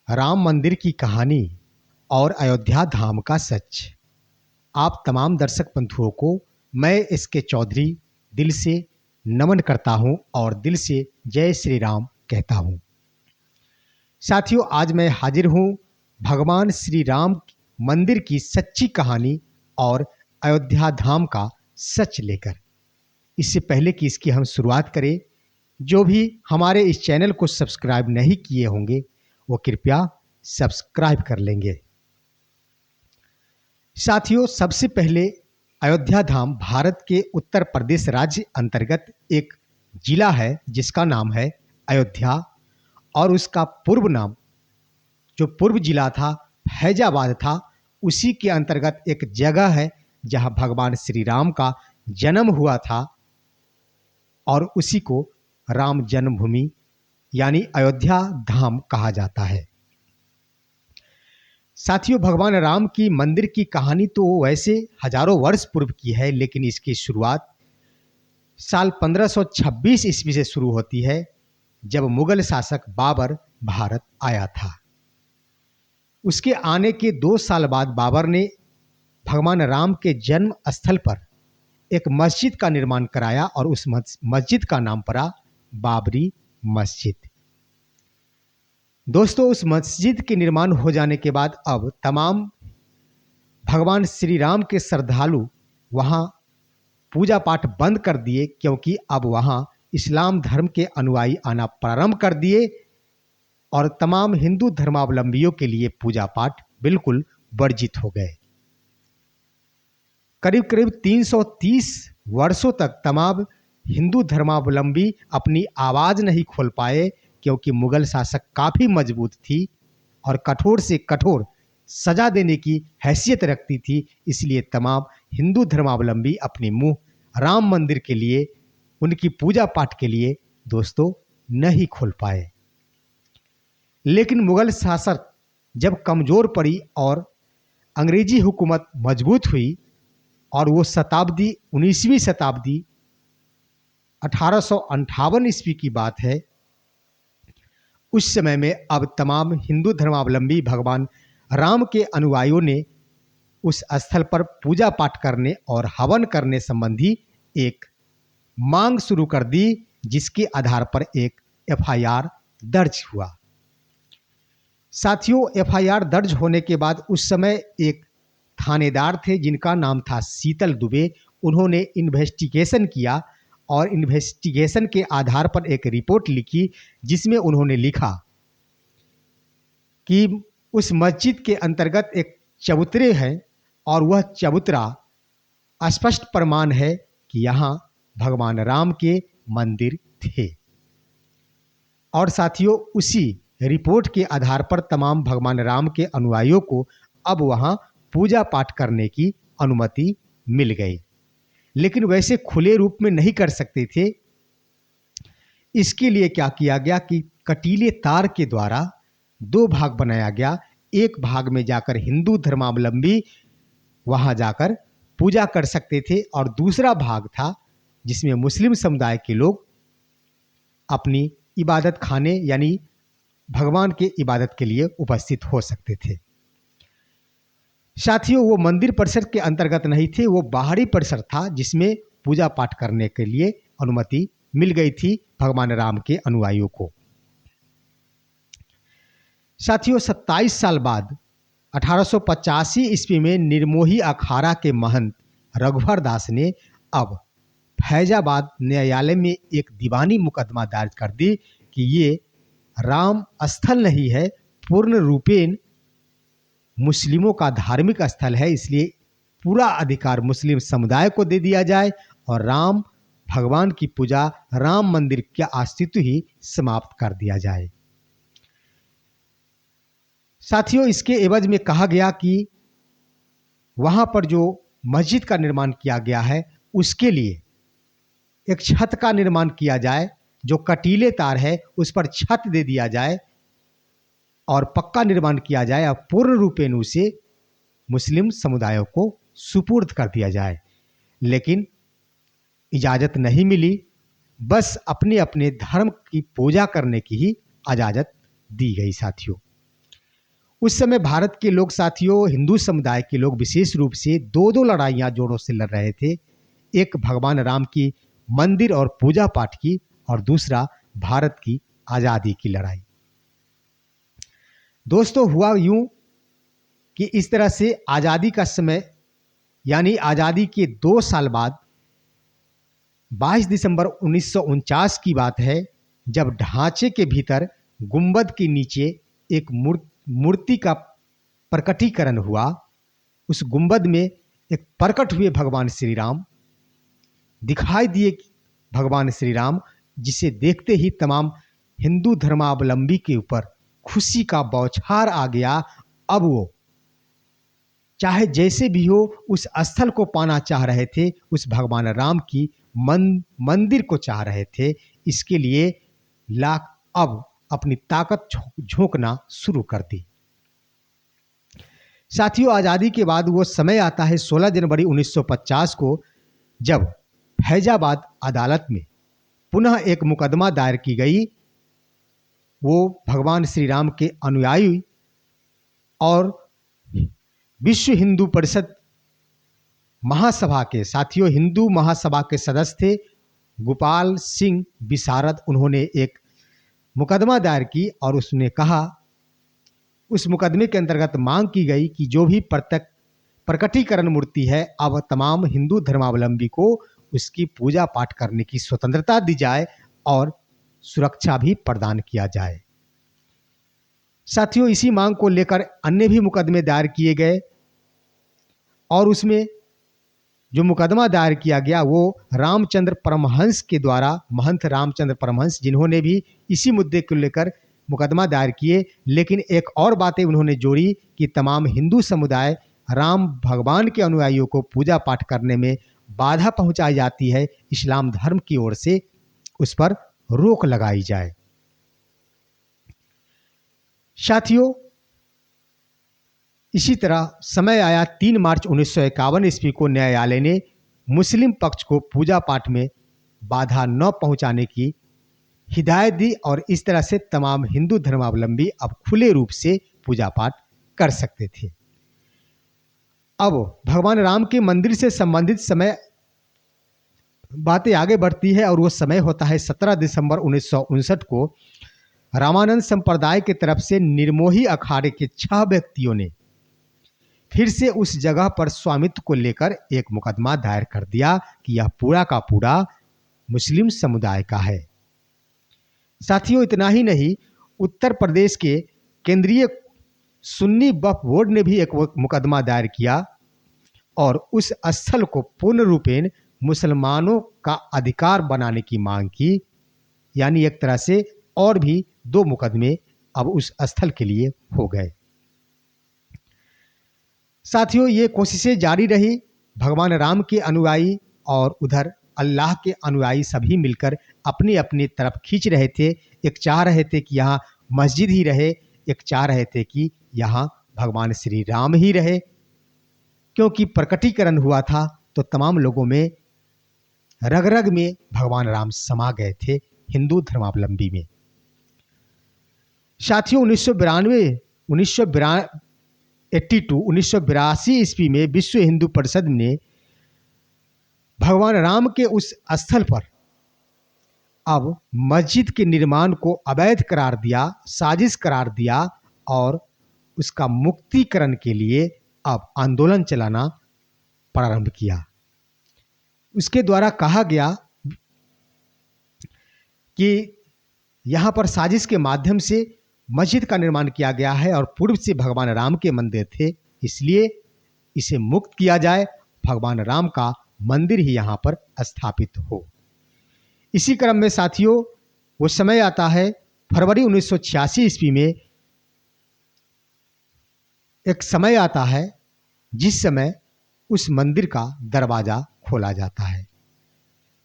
राम मंदिर की कहानी और अयोध्या धाम का सच। आप तमाम दर्शक बंधुओं को मैं एसके चौधरी दिल से नमन करता हूं और दिल से जय श्री राम कहता हूं। साथियों, आज मैं हाजिर हूं भगवान श्री राम मंदिर की सच्ची कहानी और अयोध्या धाम का सच लेकर। इससे पहले कि इसकी हम शुरुआत करें, जो भी हमारे इस चैनल को सब्सक्राइब नहीं किए होंगे वो कृपया सब्सक्राइब कर लेंगे। साथियों, सबसे पहले अयोध्या धाम भारत के उत्तर प्रदेश राज्य अंतर्गत एक जिला है जिसका नाम है अयोध्या, और उसका पूर्व नाम जो पूर्व जिला था फैजाबाद था। उसी के अंतर्गत एक जगह है जहां भगवान श्री राम का जन्म हुआ था और उसी को राम जन्मभूमि यानी अयोध्या धाम कहा जाता है। साथियों, भगवान राम की मंदिर की कहानी तो वैसे हजारों वर्ष पूर्व की है, लेकिन इसकी शुरुआत साल 1526 ईस्वी से शुरू होती है, जब मुगल शासक बाबर भारत आया था। उसके आने के 2 साल बाद बाबर ने भगवान राम के जन्म स्थल पर एक मस्जिद का निर्माण कराया और उस मस्जिद का नाम पड़ा बाबरी मस्जिद। दोस्तों, उस मस्जिद के निर्माण हो जाने के बाद अब तमाम भगवान श्री राम के श्रद्धालु वहाँ पूजा पाठ बंद कर दिए, क्योंकि अब वहाँ इस्लाम धर्म के अनुयायी आना प्रारंभ कर दिए और तमाम हिंदू धर्मावलंबियों के लिए पूजा पाठ बिल्कुल वर्जित हो गए। करीब करीब 330 वर्षों तक तमाम हिंदू धर्मावलंबी अपनी आवाज़ नहीं खोल पाए, क्योंकि मुगल शासक काफ़ी मजबूत थी और कठोर से कठोर सजा देने की हैसियत रखती थी। इसलिए तमाम हिंदू धर्मावलंबी अपनी मुंह राम मंदिर के लिए, उनकी पूजा पाठ के लिए दोस्तों नहीं खोल पाए। लेकिन मुगल शासक जब कमज़ोर पड़ी और अंग्रेजी हुकूमत मजबूत हुई और वो शताब्दी 19वीं शताब्दी 1858 ईस्वी की बात है, उस समय में अब तमाम हिंदू धर्मावलंबी भगवान राम के अनुयायियों ने उस स्थल पर पूजा पाठ करने और हवन करने संबंधी एक मांग शुरू कर दी, जिसके आधार पर एक एफआईआर दर्ज हुआ। साथियों, एफआईआर दर्ज होने के बाद उस समय एक थानेदार थे जिनका नाम था शीतल दुबे। उन्होंने इन्वेस्टिगेशन किया और इन्वेस्टिगेशन के आधार पर एक रिपोर्ट लिखी, जिसमें उन्होंने लिखा कि उस मस्जिद के अंतर्गत एक चबूतरे हैं और वह चबूतरा स्पष्ट प्रमाण है कि यहाँ भगवान राम के मंदिर थे। और साथियों, उसी रिपोर्ट के आधार पर तमाम भगवान राम के अनुयायियों को अब वहाँ पूजा पाठ करने की अनुमति मिल गई, लेकिन वैसे खुले रूप में नहीं कर सकते थे। इसके लिए क्या किया गया कि कटीले तार के द्वारा 2 भाग बनाया गया। एक भाग में जाकर हिंदू धर्मावलंबी वहां जाकर पूजा कर सकते थे और दूसरा भाग था जिसमें मुस्लिम समुदाय के लोग अपनी इबादत खाने यानी भगवान के इबादत के लिए उपस्थित हो सकते थे। साथियों, वो मंदिर परिसर के अंतर्गत नहीं थे, वो बाहरी परिसर था जिसमें पूजा पाठ करने के लिए अनुमति मिल गई थी भगवान राम के अनुयायियों को। साथियों, 27 साल बाद 1885 ईस्वी में निर्मोही अखाड़ा के महंत रघुवर दास ने अब फैजाबाद न्यायालय में एक दीवानी मुकदमा दायर कर दी कि ये राम स्थल नहीं है, पूर्ण रूपेण मुस्लिमों का धार्मिक स्थल है, इसलिए पूरा अधिकार मुस्लिम समुदाय को दे दिया जाए और राम भगवान की पूजा, राम मंदिर का अस्तित्व ही समाप्त कर दिया जाए। साथियों, इसके एवज में कहा गया कि वहां पर जो मस्जिद का निर्माण किया गया है उसके लिए एक छत का निर्माण किया जाए, जो कटीले तार है उस पर छत दे दिया जाए और पक्का निर्माण किया जाए और पूर्ण रूपेण उसे मुस्लिम समुदायों को सुपुर्द कर दिया जाए। लेकिन इजाज़त नहीं मिली, बस अपने अपने धर्म की पूजा करने की ही इजाज़त दी गई। साथियों, उस समय भारत के लोग साथियों, हिंदू समुदाय के लोग विशेष रूप से दो दो लड़ाइयाँ जोरों से लड़ रहे थे। एक भगवान राम की मंदिर और पूजा पाठ की, और दूसरा भारत की आज़ादी की लड़ाई। दोस्तों, हुआ यूं कि इस तरह से आज़ादी का समय, यानी आज़ादी के 2 साल बाद 22 दिसंबर 1949 की बात है, जब ढांचे के भीतर गुंबद के नीचे एक मूर्ति का प्रकटीकरण हुआ। उस गुंबद में एक प्रकट हुए भगवान श्री राम दिखाई दिए, भगवान श्री राम, जिसे देखते ही तमाम हिंदू धर्मावलंबी के ऊपर खुशी का बौछार आ गया। अब वो चाहे जैसे भी हो उस स्थल को पाना चाह रहे थे, उस भगवान राम की मंदिर को चाह रहे थे। इसके लिए लाख अब अपनी ताकत झोंकना शुरू कर दी। साथियों, आज़ादी के बाद वो समय आता है 16 जनवरी 1950 को, जब फैजाबाद अदालत में पुनः एक मुकदमा दायर की गई। वो भगवान श्री राम के अनुयायी और विश्व हिंदू परिषद महासभा के, साथियों, हिंदू महासभा के सदस्य थे गोपाल सिंह विशारद। उन्होंने एक मुकदमा दायर की और उसने कहा, उस मुकदमे के अंतर्गत मांग की गई कि जो भी प्रकटीकरण मूर्ति है, अब तमाम हिंदू धर्मावलंबी को उसकी पूजा पाठ करने की स्वतंत्रता दी जाए और सुरक्षा भी प्रदान किया जाए। साथियों, इसी मांग को लेकर अन्य भी मुकदमे दायर किए गए, और उसमें जो मुकदमा दायर किया गया वो रामचंद्र परमहंस के द्वारा, महंत रामचंद्र परमहंस, जिन्होंने भी इसी मुद्दे को लेकर मुकदमा दायर किए। लेकिन एक और बातें उन्होंने जोड़ी कि तमाम हिंदू समुदाय राम भगवान के अनुयायियों को पूजा पाठ करने में बाधा पहुंचाई जाती है, इस्लाम धर्म की ओर से उस पर रोक लगाई जाए। साथियों, इसी तरह समय आया 3 मार्च 1951 ईस्वी को न्यायालय ने मुस्लिम पक्ष को पूजा पाठ में बाधा न पहुंचाने की हिदायत दी, और इस तरह से तमाम हिंदू धर्मावलंबी अब खुले रूप से पूजा पाठ कर सकते थे। अब भगवान राम के मंदिर से संबंधित समय बातें आगे बढ़ती है, और वो समय होता है 17 दिसंबर 1959 को। रामानंद संप्रदाय की तरफ से निर्मोही अखाड़े के 6 व्यक्तियों ने फिर से उस जगह पर स्वामित्व को लेकर एक मुकदमा दायर कर दिया कि यह पूरा का पूरा मुस्लिम समुदाय का है। साथियों, इतना ही नहीं, उत्तर प्रदेश के केंद्रीय सुन्नी वक्फ बोर्ड ने भी एक मुकदमा दायर किया और उस स्थल को पूर्ण रूपेण मुसलमानों का अधिकार बनाने की मांग की। यानी एक तरह से और भी 2 मुकदमे अब उस स्थल के लिए हो गए। साथियों, ये कोशिशें जारी रही। भगवान राम के अनुयायी और उधर अल्लाह के अनुयायी सभी मिलकर अपनी अपनी तरफ खींच रहे थे। एक चाह रहे थे कि यहाँ मस्जिद ही रहे, एक चाह रहे थे कि यहाँ भगवान श्री राम ही रहे, क्योंकि प्रकटीकरण हुआ था तो तमाम लोगों में, रग रग में भगवान राम समा गए थे हिंदू धर्मावलंबी में। साथियों, 1982 ईस्वी में विश्व हिंदू परिषद ने भगवान राम के उस स्थल पर अब मस्जिद के निर्माण को अवैध करार दिया, साजिश करार दिया, और उसका मुक्तिकरण के लिए अब आंदोलन चलाना प्रारंभ किया। उसके द्वारा कहा गया कि यहाँ पर साजिश के माध्यम से मस्जिद का निर्माण किया गया है और पूर्व से भगवान राम के मंदिर थे, इसलिए इसे मुक्त किया जाए, भगवान राम का मंदिर ही यहाँ पर स्थापित हो। इसी क्रम में साथियों, वो समय आता है फरवरी 1986 ईस्वी में, एक समय आता है जिस समय उस मंदिर का दरवाजा खोला जाता है।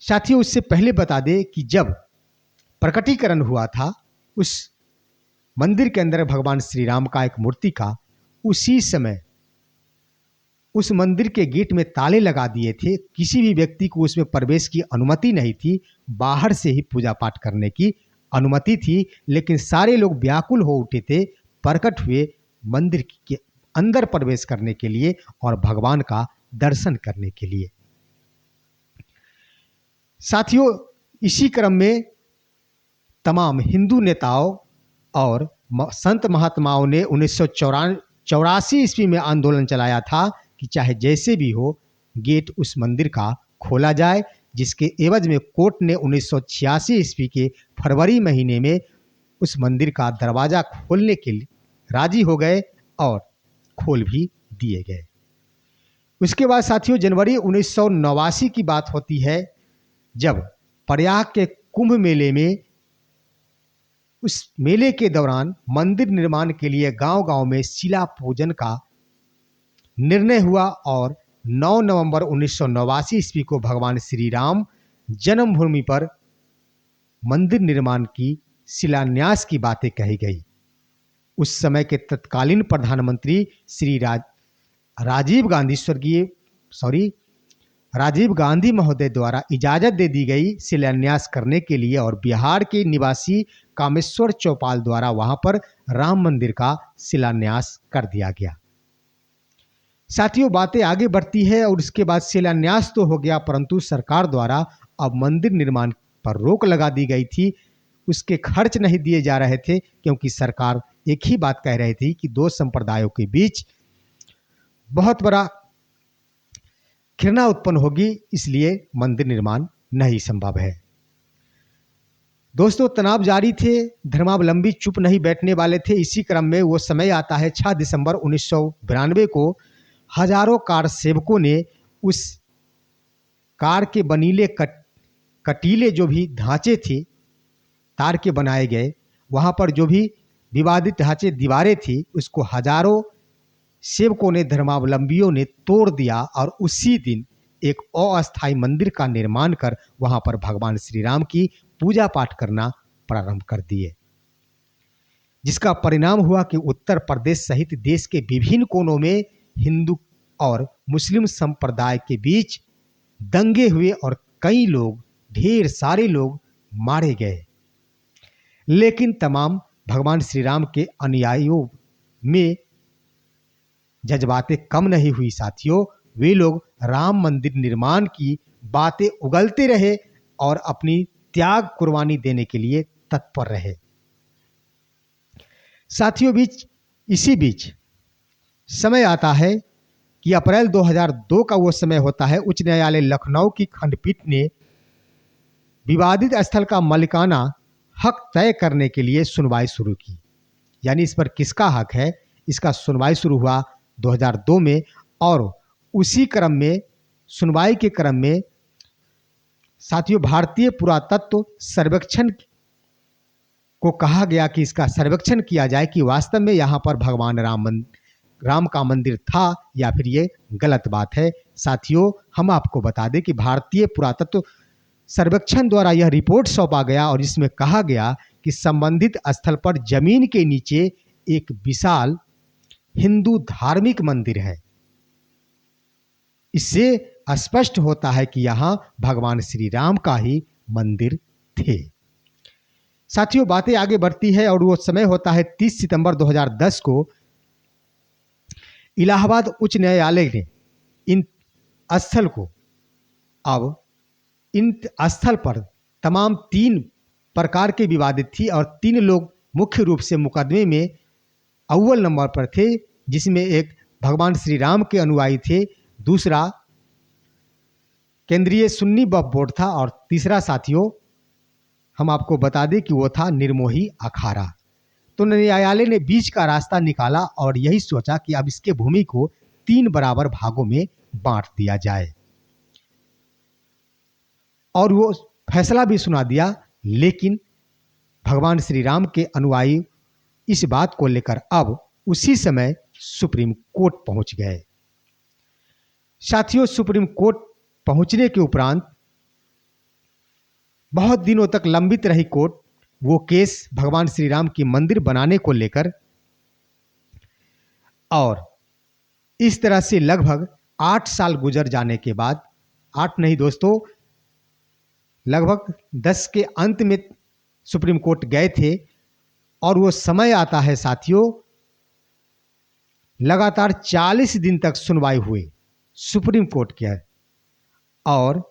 साथियों, उससे पहले बता दें कि जब प्रकटीकरण हुआ था उस मंदिर के अंदर भगवान श्री राम का एक मूर्ति का, उसी समय उस मंदिर के गेट में ताले लगा दिए थे। किसी भी व्यक्ति को उसमें प्रवेश की अनुमति नहीं थी, बाहर से ही पूजा पाठ करने की अनुमति थी। लेकिन सारे लोग व्याकुल हो उठे थे, प्रकट हुए मंदिर के अंदर प्रवेश करने के लिए और भगवान का दर्शन करने के लिए। साथियों, इसी क्रम में तमाम हिंदू नेताओं और संत महात्माओं ने 1984 ईस्वी में आंदोलन चलाया था कि चाहे जैसे भी हो गेट उस मंदिर का खोला जाए, जिसके एवज में कोर्ट ने 1986 ईस्वी के फरवरी महीने में उस मंदिर का दरवाज़ा खोलने के लिए राजी हो गए और खोल भी दिए गए। उसके बाद साथियों, जनवरी 1989 की बात होती है, जब प्रयाग के कुंभ मेले में उस मेले के दौरान मंदिर निर्माण के लिए गांव-गांव में शिला पूजन का निर्णय हुआ और 9 नवंबर 1989 ईस्वी को भगवान श्री राम जन्मभूमि पर मंदिर निर्माण की शिलान्यास की बातें कही गई। उस समय के तत्कालीन प्रधानमंत्री श्री राजीव गांधी महोदय द्वारा इजाजत दे दी गई शिलान्यास करने के लिए और बिहार के निवासी कामेश्वर चौपाल द्वारा वहां पर राम मंदिर का शिलान्यास कर दिया गया। साथियों, बातें आगे बढ़ती है और उसके बाद शिलान्यास तो हो गया, परंतु सरकार द्वारा अब मंदिर निर्माण पर रोक लगा दी गई थी। उसके खर्च नहीं दिए जा रहे थे, क्योंकि सरकार एक ही बात कह रही थी कि दो संप्रदायों के बीच बहुत बड़ा घृणा उत्पन्न होगी, इसलिए मंदिर निर्माण नहीं संभव है। दोस्तों, तनाव जारी थे, धर्मावलंबी चुप नहीं बैठने वाले थे। इसी क्रम में वो समय आता है 6 दिसंबर 1992 को हजारों कार सेवकों ने उस कार के बनीले कटीले जो भी ढांचे थे तार के बनाए गए, वहाँ पर जो भी विवादित ढांचे दीवारें थी, उसको हजारों सेवकों ने, धर्मावलंबियों ने तोड़ दिया और उसी दिन एक अस्थायी मंदिर का निर्माण कर वहाँ पर भगवान श्री राम की पूजा पाठ करना प्रारंभ कर दिए, जिसका परिणाम हुआ कि उत्तर प्रदेश सहित देश के विभिन्न कोनों में हिंदू और मुस्लिम संप्रदाय के बीच दंगे हुए और कई लोग, ढेर सारे लोग मारे गए। लेकिन तमाम भगवान श्री राम के अनुयायियों में जज्बातें कम नहीं हुई साथियों। वे लोग राम मंदिर निर्माण की बातें उगलते रहे और अपनी त्याग कुर्बानी देने के लिए तत्पर रहे। साथियों, इसी बीच समय आता है कि अप्रैल 2002 का वो समय होता है, उच्च न्यायालय लखनऊ की खंडपीठ ने विवादित स्थल का मालिकाना हक तय करने के लिए सुनवाई शुरू की। यानी इस पर किसका हक है, इसका सुनवाई शुरू हुआ 2002 में और उसी क्रम में, सुनवाई के क्रम में साथियों, भारतीय पुरातत्व सर्वेक्षण को कहा गया कि इसका सर्वेक्षण किया जाए कि वास्तव में यहाँ पर भगवान राम का मंदिर था या फिर ये गलत बात है। साथियों, हम आपको बता दें कि भारतीय पुरातत्व सर्वेक्षण द्वारा यह रिपोर्ट सौंपा गया और इसमें कहा गया कि संबंधित स्थल पर जमीन के नीचे एक विशाल हिंदू धार्मिक मंदिर है। इससे स्पष्ट होता है कि यहाँ भगवान श्री राम का ही मंदिर थे। साथियों, बातें आगे बढ़ती है और वो समय होता है 30 सितंबर 2010 को इलाहाबाद उच्च न्यायालय ने इन स्थल पर तमाम 3 प्रकार के विवादित थी और 3 लोग मुख्य रूप से मुकदमे में अव्वल नंबर पर थे, जिसमें एक भगवान श्री राम के अनुयायी थे, दूसरा केंद्रीय सुन्नी वक्फ बोर्ड था और तीसरा साथियों हम आपको बता दें कि वो था निर्मोही अखाड़ा। तो न्यायालय ने बीच का रास्ता निकाला और यही सोचा कि अब इसके भूमि को 3 बराबर भागों में बांट दिया जाए और वो फैसला भी सुना दिया। लेकिन भगवान श्री राम के अनुयायी इस बात को लेकर अब उसी समय सुप्रीम कोर्ट पहुंच गए। साथियों, सुप्रीम कोर्ट पहुंचने के उपरांत बहुत दिनों तक लंबित रही कोर्ट वो केस भगवान श्री राम की मंदिर बनाने को लेकर, और इस तरह से लगभग 8 साल गुजर जाने के बाद, 8 नहीं दोस्तों, लगभग 10 के अंत में सुप्रीम कोर्ट गए थे और वो समय आता है साथियों लगातार 40 दिन तक सुनवाई हुई सुप्रीम कोर्ट के, और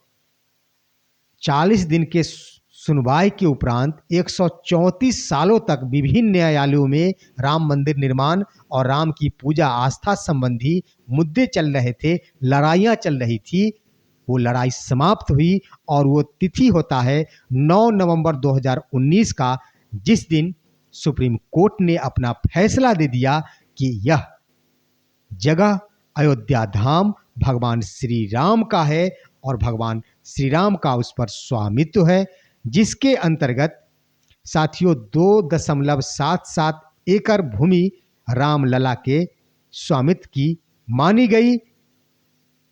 40 दिन के सुनवाई के उपरांत 134 सालों तक विभिन्न न्यायालयों में राम मंदिर निर्माण और राम की पूजा आस्था संबंधी मुद्दे चल रहे थे, लड़ाइयाँ चल रही थी। वो लड़ाई समाप्त हुई और वो तिथि होता है 9 नवंबर 2019 का, जिस दिन सुप्रीम कोर्ट ने अपना फैसला दे दिया कि यह जगह अयोध्या धाम भगवान श्री राम का है और भगवान श्री राम का उस पर स्वामित्व है, जिसके अंतर्गत साथियों 2.77 एकड़ भूमि रामलला के स्वामित्व की मानी गई।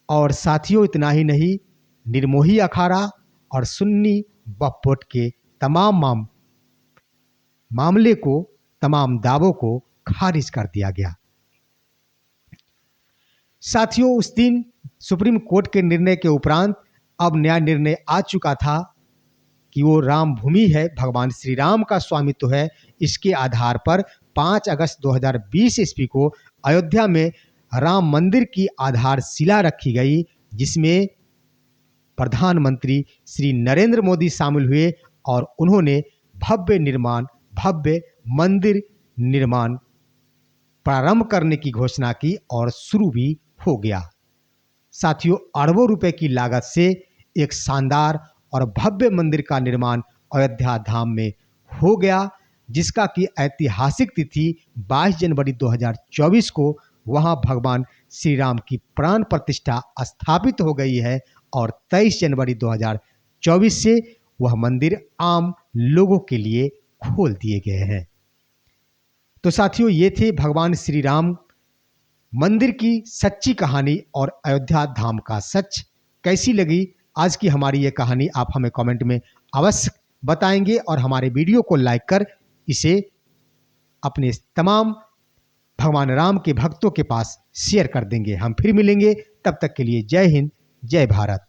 और साथियों इतना ही नहीं, निर्मोही अखाड़ा और सुन्नी वक्फ बोर्ड के तमाम मामले को, तमाम दावों को खारिज कर दिया गया। साथियों उस दिन सुप्रीम कोर्ट के निर्णय के उपरांत अब नया निर्णय आ चुका था कि वो राम भूमि है, भगवान श्री राम का स्वामित्व है। इसके आधार पर 5 अगस्त 2020 ईस्वी को अयोध्या में राम मंदिर की आधारशिला रखी गई, जिसमें प्रधानमंत्री श्री नरेंद्र मोदी शामिल हुए और उन्होंने भव्य मंदिर निर्माण प्रारंभ करने की घोषणा की और शुरू भी हो गया। साथियों अरबों रुपए की लागत से एक शानदार और भव्य मंदिर का निर्माण अयोध्या धाम में हो गया, जिसका की ऐतिहासिक तिथि 22 जनवरी 2024 को वहां भगवान श्री राम की प्राण प्रतिष्ठा स्थापित हो गई है और 23 जनवरी 2024 से वह मंदिर आम लोगों के लिए खोल दिए गए हैं। तो साथियों ये थे भगवान श्री राम मंदिर की सच्ची कहानी और अयोध्या धाम का सच। कैसी लगी आज की हमारी ये कहानी, आप हमें कमेंट में अवश्य बताएंगे और हमारे वीडियो को लाइक कर इसे अपने तमाम भगवान राम के भक्तों के पास शेयर कर देंगे। हम फिर मिलेंगे, तब तक के लिए जय हिंद, जय भारत।